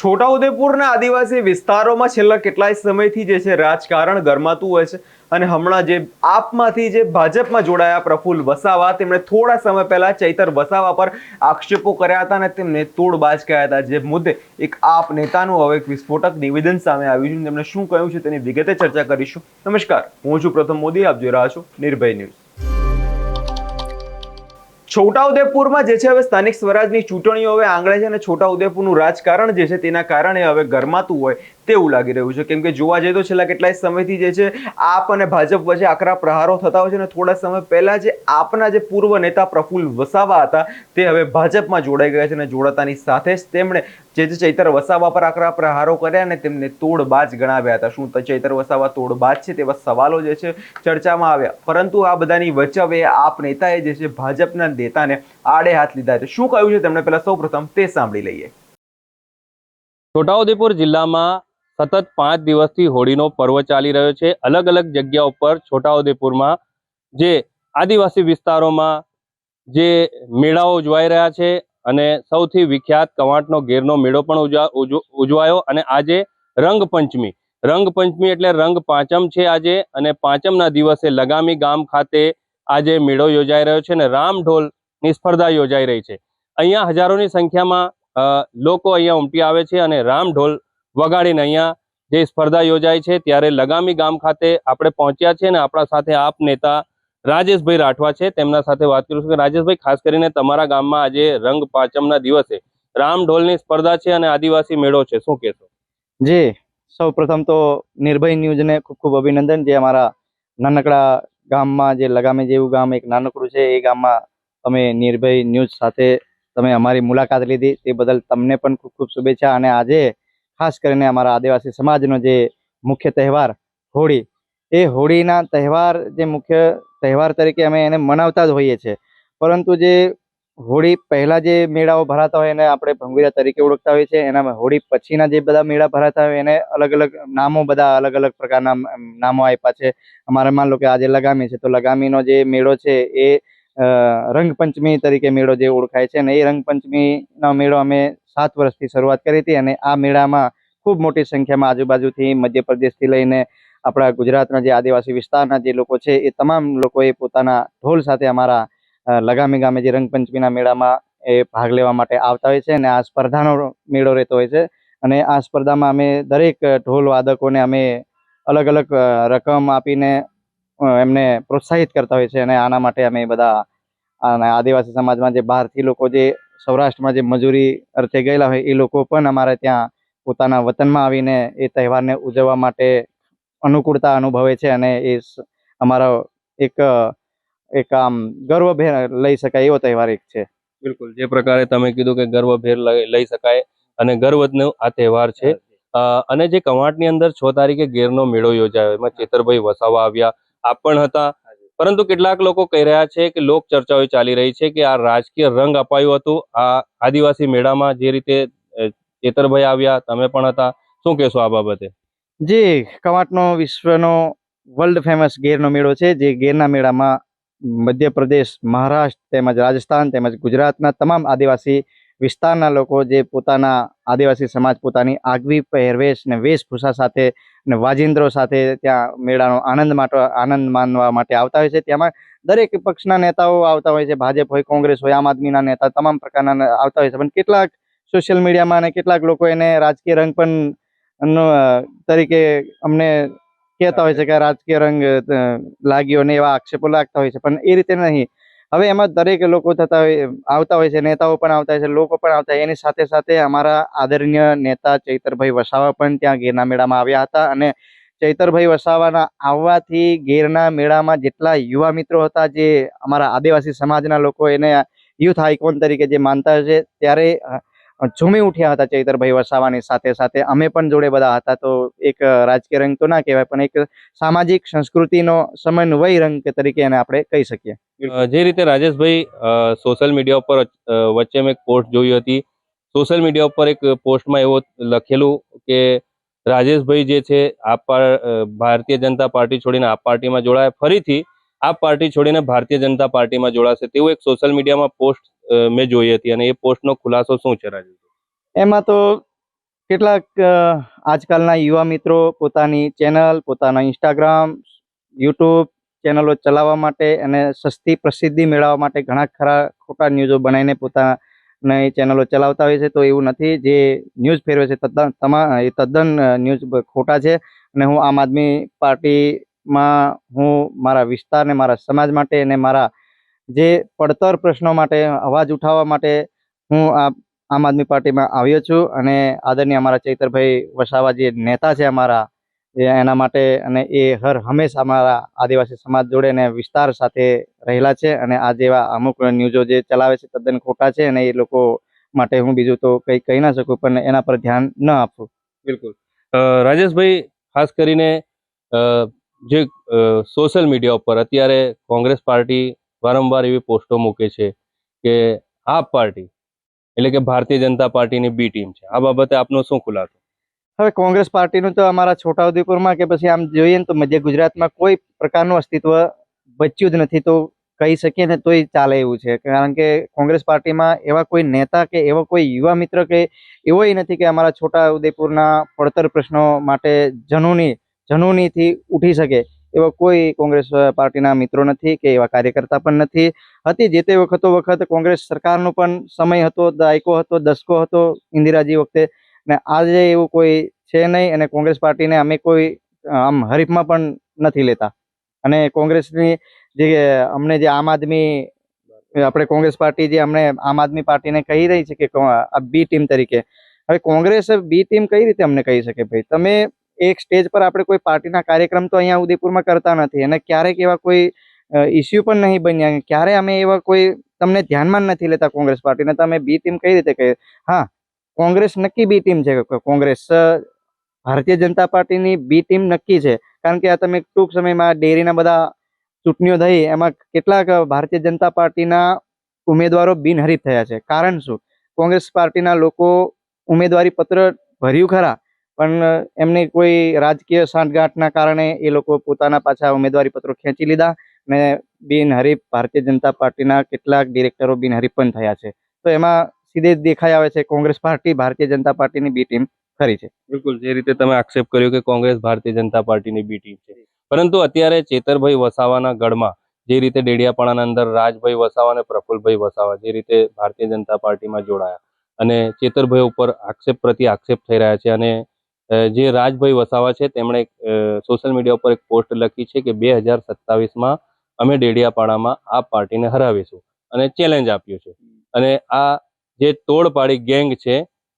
છોટાઉદેપુરના આદિવાસી વિસ્તારોમાં છેલ્લા કેટલાય સમયથી જે છે રાજકારણ ગરમાતું હોય છે અને હમણાં જે આપમાંથી જે ભાજપમાં જોડાયા પ્રફુલ્લ વસાવા તેમણે થોડા સમય પહેલા ચૈતર વસાવા પર આક્ષેપો કર્યા હતા અને તેમને તોડબાજ કર્યા હતા, જે મુદ્દે એક આપ નેતાનું હવે એક વિસ્ફોટક નિવેદન સામે આવ્યું છે। તેમણે શું કહ્યું છે તેની વિગતે ચર્ચા કરીશું। નમસ્કાર, હું છું પ્રથમ મોદી, આપ જોઈ રહ્યા છો નિર્ભય ન્યૂઝ। છોટાઉદેપુરમાં જે છે હવે સ્થાનિક સ્વરાજની ચૂંટણીઓ હવે આંગળે છે અને છોટાઉદેપુરનું રાજકારણ જે છે તેના કારણે હવે ગરમાતું હોય તેવું લાગી રહ્યું છે, કેમ કે જોવા જઈએ તો છેલ્લા કેટલાય સમયથી જે છે આપ અને ભાજપ વચ્ચે આકરા પ્રહારો થતા હોય છે અને થોડા સમય પહેલા જે આપના જે પૂર્વ નેતા પ્રફુલ્લ વસાવા હતા તે હવે ભાજપમાં જોડાઈ ગયા છે અને જોડાતાની સાથે જ તેમણે જે ચૈતર વસાવા પર આકરા પ્રહારો કર્યા અને તેમને તોડબાજ ગણાવ્યા હતા। શું ચૈતર વસાવા તોડબાજ છે તેવા સવાલો જે છે ચર્ચામાં આવ્યા, પરંતુ આ બધાની વચ્ચે હવે આપ નેતાએ જે છે ભાજપના નેતાને આડે હાથ લીધા છે। શું કહ્યું છે તેમણે પહેલા સૌપ્રથમ તે સાંભળી લઈએ। છોટાઉદેપુર જિલ્લામાં સતત 5 દિવસથી હોળીનો પર્વ ચાલી રહ્યો છે। અલગ અલગ જગ્યાઓ પર છોટાઉદેપુરમાં જે આદિવાસી વિસ્તારોમાં જે મેળાઓ ઉજવાઈ રહ્યા છે અને સૌથી વિખ્યાત કવાંટનો ગેરનો મેળો પણ ઉજવાયો અને આજે રંગપંચમી એટલે રંગ પાંચમ છે આજે, અને પાંચમના દિવસે લગામી ગામ ખાતે આજે મેળો યોજાઈ રહ્યો છે અને રામઢોલની સ્પર્ધા યોજાઈ રહી છે। અહીંયા હજારોની સંખ્યામાં લોકો અહીંયા ઉમટી આવે છે અને રામઢોલ વગાડીને અહીંયા જે સ્પર્ધા યોજાય છે ત્યારે લગામી ગામ ખાતે આપણે પહોંચ્યા છે અને આપણા સાથે આપ નેતા રાજેશભાઈ રાઠવા છે, તેમના સાથે વાત કરીશું કે રાજેશભાઈ, ખાસ કરીને તમારા ગામમાં આજે રંગ પાંચમના દિવસે રામઢોલની સ્પર્ધા છે અને આદિવાસી મેળો છે, શું કહેશો? જી, સૌ પ્રથમ તો નિર્ભય ન્યૂઝને ખૂબ ખૂબ અભિનંદન। જે અમારા નાનકડા ગામમાં જે લગામી જેવું ગામ એક નાનકડું છે એ ગામમાં તમે નિર્ભય ન્યૂઝ સાથે તમે અમારી મુલાકાત લીધી તે બદલ તમને પણ ખૂબ ખૂબ શુભેચ્છા। અને આજે ખાસ કરીને અમારા આદિવાસી સમાજનો જે મુખ્ય તહેવાર હોળી, એ હોળીના તહેવાર જે મુખ્ય તહેવાર તરીકે અમે એને મનાવતા જ હોઈએ છીએ, પરંતુ જે હોળી પહેલા જે મેળાઓ ભરાતા હોય એને આપણે ભંગીરા તરીકે ઓળખતા હોઈએ છીએ, એના હોળી પછીના જે બધા મેળા ભરાતા હોય એને અલગ અલગ નામો, બધા અલગ અલગ પ્રકારના નામો આપ્યા છે। અમારે માન લો કે આજે લગામી છે તો લગામીનો જે મેળો છે એ રંગપંચમી તરીકે મેળો જે ઓળખાય છે અને એ રંગપંચમીનો મેળો અમે 7 વર્ષથી શરૂઆત કરી હતી અને આ મેળામાં ખૂબ મોટી સંખ્યામાં આજુબાજુથી મધ્યપ્રદેશથી લઈને આપણા ગુજરાતના જે આદિવાસી વિસ્તારના જે લોકો છે એ તમામ લોકોએ પોતાના ઢોલ સાથે અમારા લગામી ગામે જે રંગપંચમીના મેળામાં એ ભાગ લેવા માટે આવતા હોય છે અને આ સ્પર્ધાનો મેળો રહેતો હોય છે। અને આ સ્પર્ધામાં અમે દરેક ઢોલ વાદકોને અમે અલગ અલગ રકમ આપીને એમને પ્રોત્સાહિત કરતા હોય છે અને આના માટે અમે બધા આદિવાસી સમાજમાં જે બહારથી લોકો જે સૌરાષ્ટ્રમાં જે મજૂરી અર્થે ગયેલા હોય એ લોકો પણ અમારે ત્યાં પોતાના વતનમાં આવીને એ તહેવારને ઉજવવા માટે અનુકૂળતા અનુભવે છે અને એ અમારો એક આમ ગર્વભેર લઈ શકાય એવો તહેવાર એક છે। બિલકુલ, જે પ્રકારે તમે કીધું કે ગર્વભેર લઈ શકાય અને ગર્વનો આ તહેવાર છે। અને જે કવાંટની અંદર 6 તારીખે ગેરનો મેળો યોજાયો, એમાં ચેતરભાઈ વસાવા આવ્યા, આપ પણ હતા, પરંતુ કેટલાક લોકો કહી રહ્યા છે કે લોક ચર્ચાઓ ચાલી રહી છે કે આ રાજકીય રંગ અપાયું હતું આ આદિવાસી મેળામાં, જે રીતે ચેતરભાઈ આવ્યા, તમે પણ હતા, શું કહેશો આ બાબતે? જી, કવાંટનો વિશ્વનો વર્લ્ડ ફેમસ ગેરનો મેળો છે। જે ગેરના મેળામાં મધ્યપ્રદેશ, મહારાષ્ટ્ર તેમજ રાજસ્થાન તેમજ ગુજરાતના તમામ આદિવાસી વિસ્તારના લોકો જે પોતાના આદિવાસી સમાજ પોતાની આગવી પહેરવેશ ને વેશભૂષા સાથે અને વાજિંદ્રો સાથે ત્યાં મેળાનો આનંદ માનવા માટે આવતા હોય છે। તેમાં દરેક પક્ષના નેતાઓ આવતા હોય છે, ભાજપ હોય, કોંગ્રેસ હોય, આમ આદમીના નેતા, તમામ પ્રકારના આવતા હોય છે, પણ કેટલાક સોશિયલ મીડિયામાં અને કેટલાક લોકો એને રાજકીય રંગ પણ તરીકે અમને કહેતા હોય છે કે રાજકીય રંગ લાગ્યો ને એવા આક્ષેપો લાગતા હોય છે, પણ એ રીતે નહીં। હવે એમાં દરેક લોકો આવતા હોય છે, નેતાઓ પણ આવતા હોય છે, લોકો પણ આવતા હોય, એની સાથે સાથે અમારા આદરણીય નેતા ચૈતરભાઈ વસાવા પણ ત્યાં ગેરના મેળામાં આવ્યા હતા અને ચૈતરભાઈ વસાવાના આવવાથી ગેરના મેળામાં જેટલા યુવા મિત્રો હતા, જે અમારા આદિવાસી સમાજના લોકો એને યુથ આઇકોન તરીકે જે માનતા હોય છે, ત્યારે ઝૂમી ઉઠ્યા હતા ચૈતરભાઈ વસાવાની સાથે સાથે અમે પણ જોડે બધા હતા। તો એક રાજકીય રંગ તો ના કહેવાય, પણ એક સામાજિક સંસ્કૃતિનો સમન્વય રંગ તરીકે એને આપણે કહી શકીએ। જે રીતે રાજેશભાઈ, સોશિયલ મીડિયા ઉપર વચ્ચે મેં એક પોસ્ટ જોઈ હતી, સોશિયલ મીડિયા ઉપર એક પોસ્ટમાં એવું લખેલું કે રાજેશભાઈ જે છે ભારતીય જનતા પાર્ટી છોડીને આપ પાર્ટીમાં જોડાયા, ફરીથી આપ પાર્ટી છોડીને ભારતીય જનતા પાર્ટીમાં જોડાશે તેવું એક સોશિયલ મીડિયામાં પોસ્ટ મેં જોઈ હતી, અને એ પોસ્ટનો ખુલાસો શું છે રાજેશભાઈ? એમાં તો કેટલાક આજકાલના યુવા મિત્રો પોતાની ચેનલ, પોતાના ઇન્સ્ટાગ્રામ, યુટ્યુબ ચેનલો ચલાવવા માટે અને સસ્તી પ્રસિદ્ધિ મેળવવા માટે ઘણા ખરા ખોટા ન્યૂઝો બનાવીને પોતાની ચેનલો ચલાવતા હોય છે. તો એવું નથી. જે ન્યૂઝ ફેરવે છે એ તદ્દન ન્યૂઝ ખોટા છે. અને હું આમ આદમી પાર્ટીમાં હું મારા વિસ્તારને, મારા સમાજ માટે અને મારા જે પડતર પ્રશ્નો માટે અવાજ ઉઠાવવા માટે હું આમ આદમી પાર્ટીમાં આવ્યો છું. અને આદરણીય અમારા ચૈતરભાઈ વસાવા જે નેતા છે અમારા, એના માટે, અને એ હર હંમેશા અમારા આદિવાસી સમાજ જોડે અને વિસ્તાર સાથે રહેલા છે. અને આ જેવા અમુક ન્યૂઝો જે ચલાવે છે તદ્દન ખોટા છે, અને એ લોકો માટે હું બીજું તો કંઈ કહી ના શકું, પણ એના પર ધ્યાન ન આપવું. બિલકુલ. રાજેશભાઈ, ખાસ કરીને જે સોશિયલ મીડિયા ઉપર અત્યારે કોંગ્રેસ પાર્ટી વારંવાર એવી પોસ્ટો મૂકે છે કે આપ પાર્ટી એટલે કે ભારતીય જનતા પાર્ટીની બી ટીમ છે. આ બાબતે આપનો શું ખુલાસો? હવે કોંગ્રેસ પાર્ટીનું તો અમારા છોટાઉદેપુરમાં કે પછી આમ જોઈએ ને તો મધ્ય ગુજરાતમાં કોઈ પ્રકારનું અસ્તિત્વ બચ્યું જ નથી, તો કહી શકીએ ને તોય ચાલે એવું છે. કારણ કે કોંગ્રેસ પાર્ટીમાં એવા કોઈ નેતા કે એવો કોઈ યુવા મિત્ર કે એવોય નથી કે અમારા છોટાઉદેપુરના પડતર પ્રશ્નો માટે જનૂનીથી ઉઠી શકે. એવો કોઈ કોંગ્રેસ પાર્ટીના મિત્રો નથી કે એવા કાર્યકર્તા પણ નથી. જે તે વખત કોંગ્રેસ સરકારનો પણ સમય હતો, દાયકો હતો, દશકો હતો ઇન્દિરાજી વખતે, ને આજે એવું કોઈ છે નહીં. અને કોંગ્રેસ પાર્ટીને અમે કોઈ આમ હરીફમાં પણ નથી લેતા. અને કોંગ્રેસની અમને જે આપણે કોંગ્રેસ પાર્ટી જે અમને આમ આદમી પાર્ટીને કહી રહી છે કે આ બી ટીમ તરીકે, હવે કોંગ્રેસ બી ટીમ કઈ રીતે અમને કહી શકે? ભાઈ, તમે એક સ્ટેજ પર આપણે કોઈ પાર્ટીના કાર્યક્રમ તો અહીંયા ઉદયપુરમાં કરતા નથી, અને ક્યારેક એવા કોઈ ઇસ્યુ પણ નહીં બન્યા, ક્યારે અમે એવા કોઈ તમને ધ્યાનમાં નથી લેતા કોંગ્રેસ પાર્ટીને. તમે બી ટીમ કઈ રીતે કહે? હા, કોંગ્રેસ નક્કી બી ટીમ છે. કોંગ્રેસ ભારતીય જનતા પાર્ટીની બી ટીમ નક્કી છે. કારણ કે આ તમે ટૂંક સમયમાં ડેરીના બધા ચૂંટણીઓ થઈ, એમાં કેટલાક ભારતીય જનતા પાર્ટીના ઉમેદવારો બિનહરીફ થયા છે. કારણ શું? કોંગ્રેસ પાર્ટીના લોકો ઉમેદવારી પત્ર ભર્યું ખરા, પણ એમની કોઈ રાજકીય સાંઠગાંઠના કારણે એ લોકો પોતાના પાછા ઉમેદવારી પત્રો ખેંચી લીધા, અને બિનહરીફ ભારતીય જનતા પાર્ટીના કેટલાક ડિરેક્ટરો બિનહરીફ પણ થયા છે. તો એમાં સીધે દેખાઈ આવે છે કોંગ્રેસ પાર્ટી ભારતીય જનતા પાર્ટીની બી ટીમ ખરી છે. બિલકુલ, જે રીતે તમે આક્ષેપ કર્યો કે કોંગ્રેસ ભારતીય જનતા પાર્ટીની બી ટીમ છે, પરંતુ અત્યારે ચેતરભાઈ વસાવાના ગઢમાં જે રીતે ડેડિયાપાડાના અંદર રાજભાઈ વસાવા અને પ્રફુલભાઈ વસાવા જે રીતે ભારતીય જનતા પાર્ટીમાં જોડાયા, અને ચેતરભાઈ ઉપર આક્ષેપ પ્રતિ આક્ષેપ થઈ રહ્યા છે. અને જે રાજભાઈ વસાવા છે તેમણે સોશિયલ મીડિયા ઉપર એક પોસ્ટ લખી છે કે 2027માં અમે ડેડિયાપાડામાં આ પાર્ટીને હરાવીશું, અને ચેલેન્જ આપ્યું છે. અને આ જે તોડપાડી ગેંગ છે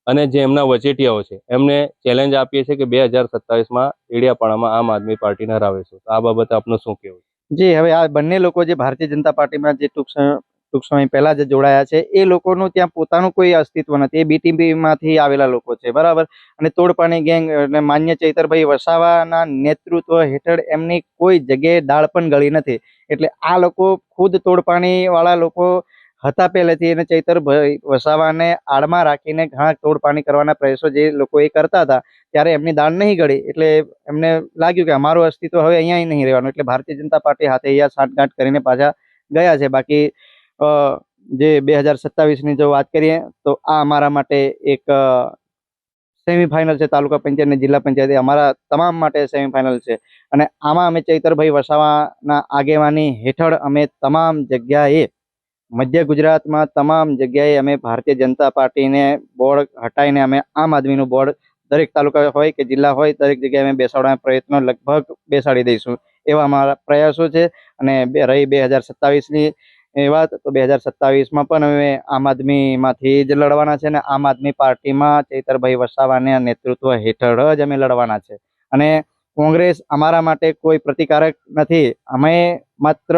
અને જે એમના વચેટિયાઓ છે એમને ચેલેન્જ આપીએ છીએ કે 2027માં ડેડિયાપાડામાં આમ આદમી પાર્ટીને હરાવીશું. તો આ બાબતે આપનું શું કહેવું? જી, હવે આ બંને લોકો જે ભારતીય જનતા પાર્ટીમાં જે ટૂંક સમય પહેલા જે જોડાયા છે, એ લોકોનું ત્યાં પોતાનું કોઈ અસ્તિત્વ નથી. એ બીટીપીમાંથી આવેલા લોકો છે, બરાબર. અને તોડપાણી ગેંગ એટલે માન્ય ચૈતરભાઈ વસાવાના નેતૃત્વ હેઠળ એમની કોઈ જગ્યાએ દાળ પણ ગળી નથી. એટલે આ લોકો ખુદ તોડપાણી વાળા લોકો હતા પહેલેથી, અને ચૈતરભાઈ વસાવાને આડમાં રાખીને ઘણા તોડપાણી કરવાના પ્રયાસો જે લોકો એ કરતા હતા, ત્યારે એમની દાળ નહીં ગળી. એટલે એમને લાગ્યું કે અમારું અસ્તિત્વ હવે અહીંયા નહીં રહેવાનું, એટલે ભારતીય જનતા પાર્ટી હાથે અહીંયા સાંઠગાંઠ કરીને પાછા ગયા છે. બાકી જે 2027ની જો વાત કરીએ તો આ અમારા માટે એક સેમીફાઇનલ છે. તાલુકા પંચાયત અને જિલ્લા પંચાયત અમારા તમામ માટે સેમીફાઇનલ છે. અને આમાં અમે ચૈતરભાઈ વસાવાના આગેવાની હેઠળ અમે તમામ જગ્યાએ મધ્ય ગુજરાતમાં તમામ જગ્યાએ અમે ભારતીય જનતા પાર્ટીને બોર્ડ હટાવીને અમે આમ આદમીનું બોર્ડ દરેક તાલુકા હોય કે જિલ્લા હોય દરેક જગ્યાએ અમે બેસાડવાના પ્રયત્નો લગભગ બેસાડી દઈશું, એવા અમારા પ્રયાસો છે. અને રહી 2027ની વાત, તો 2027માં પણ અમે આમ આદમીમાંથી જ લડવાના છે. અને આમ આદમી પાર્ટીમાં ચૈતરભાઈ વસાવાના નેતૃત્વ હેઠળ જ અમે લડવાના છે. અને કોંગ્રેસ અમારા માટે કોઈ પ્રતિકારક નથી. અમે માત્ર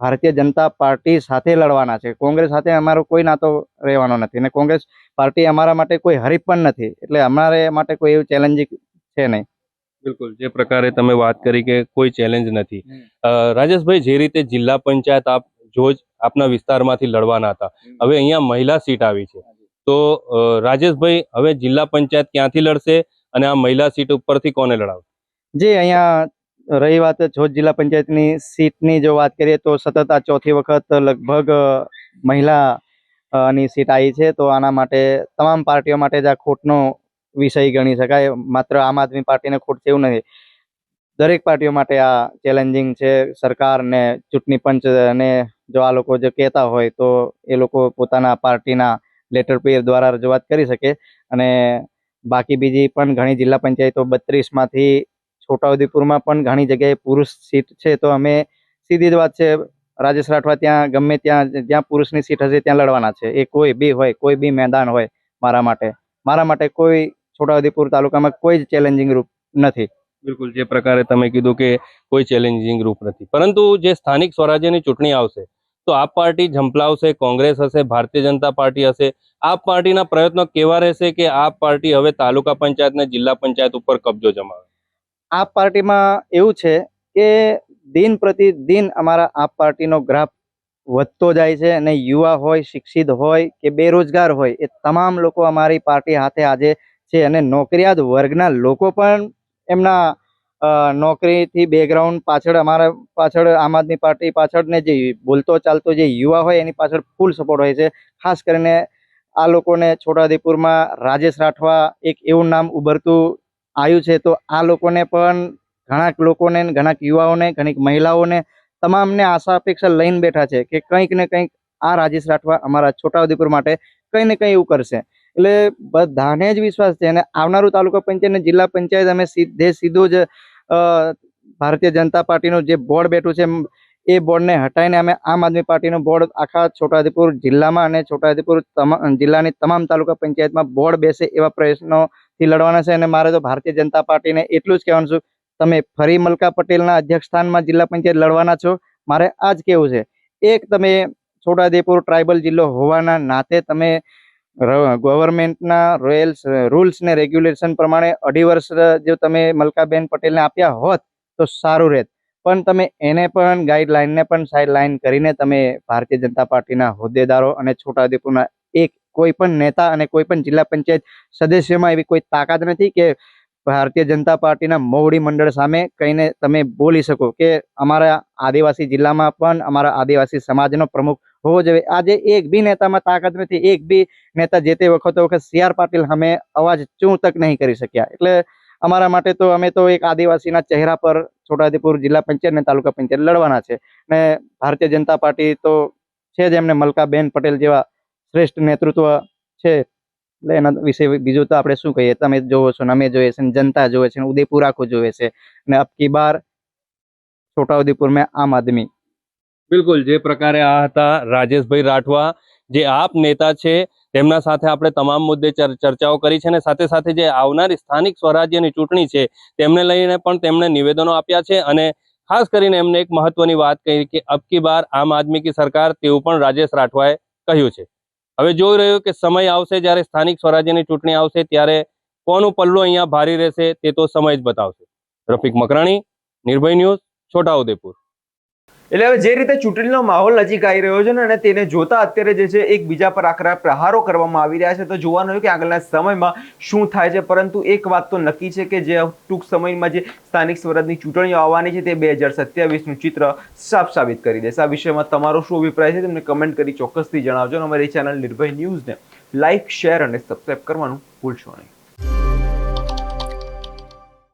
ભારતીય જનતા પાર્ટી સાથે લડવાના છે. કોંગ્રેસ સાથે અમારો કોઈ નાતો રહેવાનો નથી, અને કોંગ્રેસ પાર્ટી અમારા માટે કોઈ હરીફ પણ નથી. એટલે અમારે માટે કોઈ એવું ચેલેન્જિંગ છે નહીં. બિલકુલ, જે પ્રકારે તમે વાત કરી કે કોઈ ચેલેન્જ નથી. રાજેશભાઈ, જે રીતે જિલ્લા પંચાયત આપ જોજ આપના વિસ્તારમાંથી લડવાના હતા, હવે અહીંયા મહિલા સીટ આવી છે, તો રાજેશભાઈ હવે જિલ્લા પંચાયત ક્યાંથી લડશે અને આ મહિલા સીટ ઉપરથી કોને લડાવશે? જે અહીંયા રહી વાત જોજ જિલ્લા પંચાયતની સીટની જો વાત કરીએ તો સતત આ ચોથી વખત લગભગ મહિલા ની સીટ આવી છે. તો આના માટે તમામ પાર્ટીઓ માટે જ આ ખોટનો વિષય ગણી શકાય. માત્ર આમ આદમી પાર્ટીને ખોટ છે એવું નથી, દરેક પાર્ટીઓ માટે આ ચેલેન્જિંગ છે. સરકાર ને ચૂંટણી પંચ અને જો આ લોકો જો કહેતા હોય તો એ લોકો પોતાના પાર્ટીના લેટર પેડ દ્વારા રજૂઆત કરી શકે. અને બાકી બીજી પણ ઘણી જિલ્લા પંચાયતો 32માંથી છોટાઉદેપુરમાં પણ ઘણી જગ્યાએ પુરુષ સીટ છે, તો અમે સીધી જ વાત છે, રાજેશ રાઠવા ત્યાં ગમે ત્યાં જ્યાં પુરુષની સીટ હશે ત્યાં લડવાના છે. એ કોઈ બી હોય, કોઈ બી મેદાન હોય. મારા માટે કોઈ છોટાઉદેપુર તાલુકામાં કોઈ જ ચેલેન્જિંગ રૂપ નથી. બિલકુલ, જે પ્રકારે તમે કીધું કે કોઈ ચેલેન્જિંગ રૂપ નથી, પરંતુ જે સ્થાનિક સ્વરાજ્યની ચૂંટણી આવશે તો આપ પાર્ટી ઝંપલાવશે, કોંગ્રેસ હશે, ભારતીય જનતા પાર્ટી હશે. આપ પાર્ટીના પ્રયત્નો કેવા રહેશે કે આપ પાર્ટી હવે તાલુકા પંચાયત ને જિલ્લા પંચાયત ઉપર કબજો જમાવે? આપ પાર્ટીમાં એવું છે કે દિન પ્રતિદિન અમારા આપ પાર્ટીનો ગ્રાફ વધતો જાય છે, અને યુવા હોય, શિક્ષિત હોય કે બેરોજગાર હોય, એ તમામ લોકો અમારી પાર્ટી હાથે આજે છે. અને નોકરિયાત વર્ગના લોકો પણ એમના નોકરીથી બેકગ્રાઉન્ડ પાછળ અમારા પાછળ આમ આદમી પાર્ટી પાછળ ને જે બોલતો ચાલતો જે યુવા હોય એની પાછળ ફૂલ સપોર્ટ હોય છે. ખાસ કરીને આ લોકોને છોટાઉદેપુરમાં રાજેશ રાઠવા એક એવું નામ ઉભરતું આવ્યું છે, તો આ લોકોને પણ ઘણાક લોકોને, ઘણાક યુવાઓને, ઘણીક મહિલાઓને, તમામને આશા અપેક્ષા લઈને બેઠા છે કે કંઈક ને કંઈક આ રાજેશ રાઠવા અમારા છોટાઉદેપુર માટે કંઈ ને કંઈ એવું કરશે. એટલે બધાને જ વિશ્વાસ છે. અને આવનારું તાલુકા પંચાયત અને જિલ્લા પંચાયત અમે સીધું જ ભારતીય જનતા પાર્ટીનું જે બોર્ડ બેઠું છે એ બોર્ડને હટાવીને અમે આમ આદમી પાર્ટીનું બોર્ડ આખા છોટાઉદેપુર જિલ્લામાં અને છોટાઉદેપુર જિલ્લાની તમામ તાલુકા પંચાયતમાં બોર્ડ બેસે એવા પ્રયત્નોથી લડવાના છે. અને મારે તો ભારતીય જનતા પાર્ટીને એટલું જ કહેવાનું છે, તમે ફરી મલકા પટેલના અધ્યક્ષ સ્થાનમાં જિલ્લા પંચાયત લડવાના છો. મારે આ જ કહેવું છે, એક તમે છોટાઉદેપુર ટ્રાઇબલ જિલ્લો હોવાના નાતે તમે ગવર્મેન્ટના રૂલ્સ ને રેગ્યુલેશન પ્રમાણે 2.5 વર્ષ જો તમે મલકાબેન પટેલને આપ્યા હોત તો સારું રહેત. પણ તમે એને પણ ગાઈડલાઈનને પણ સાઇડલાઈન કરીને તમે ભારતીય જનતા પાર્ટીના હોદ્દેદારો અને છોટાઉદેપુરના કોઈ પણ નેતા અને કોઈ પણ જિલ્લા પંચાયત સદસ્યમાં એવી કોઈ તાકાત નથી કે ભારતીય જનતા પાર્ટીના મોવડી મંડળ સામે કહીને તમે બોલી શકો કે અમારા આદિવાસી જિલ્લામાં પણ અમારા આદિવાસી સમાજનો પ્રમુખ હોવો જોઈએ. આજે એક બી નેતામાં તાકાત નથી. એક બી નેતા જે તે વખત CR પાટીલ સામે અવાજ ચૂં તક નહીં કરી શક્યા. એટલે અમારા માટે તો અમે તો એક આદિવાસીના ચહેરા પર છોટાઉદેપુર જિલ્લા પંચાયત અને તાલુકા પંચાયત લડવાના છે. ને ભારતીય જનતા પાર્ટી તો છે જ, એમને મલકાબેન પટેલ જેવા શ્રેષ્ઠ નેતૃત્વ છે. એટલે એના વિશે બીજું તો આપણે શું કહીએ? તમે જોવો છો ને અમે જોઈએ છે ને જનતા જોવે છે ને ઉદયપુર આખું જોવે છે. ને અબકી બાર છોટાઉદેપુર મેં આમ આદમી. બિલકુલ, જે પ્રકારે આ હતા રાજેશભાઈ રાઠવા, જે આપ નેતા છે, તેમના સાથે આપણે તમામ મુદ્દે ચર્ચાઓ કરી છે. અને સાથે સાથે જે આવનારી સ્થાનિક સ્વરાજ્યની ચૂંટણી છે તેમને લઈને પણ તેમણે નિવેદનો આપ્યા છે. અને ખાસ કરીને એમને એક મહત્વની વાત કહી કે અબકી બાર આમ આદમી કી સરકાર, તેવું પણ રાજેશ રાઠવાએ કહ્યું છે. હવે જોઈ રહ્યું કે સમય આવશે જ્યારે સ્થાનિક સ્વરાજ્યની ચૂંટણી આવશે ત્યારે કોનું પલ્લું અહીંયા ભારી રહેશે તે તો સમય જ બતાવશે. રફીક મકરાણી, નિર્ભય ન્યૂઝ, છોટાઉદેપુર. એટલે હવે જે રીતે ચૂંટણીનો માહોલ નજીક આવી રહ્યો છે ને, અને તેને જોતા અત્યારે જે છે એકબીજા પર આકરા પ્રહારો કરવામાં આવી રહ્યા છે, તો જોવાનું કે આગળના સમયમાં શું થાય છે. પરંતુ એક વાત તો નક્કી છે કે જે ટૂંક સમયમાં જે સ્થાનિક સ્વરાજની ચૂંટણીઓ આવવાની છે તે 2027નું ચિત્ર સાફ સાબિત કરી દેશે. આ વિષયમાં તમારો શું અભિપ્રાય છે તેમને કમેન્ટ કરી ચોક્કસથી જણાવજો. અને અમારી ચેનલ નિર્ભય ન્યૂઝને લાઇક, શેર અને સબસ્ક્રાઇબ કરવાનું ભૂલશો નહીં.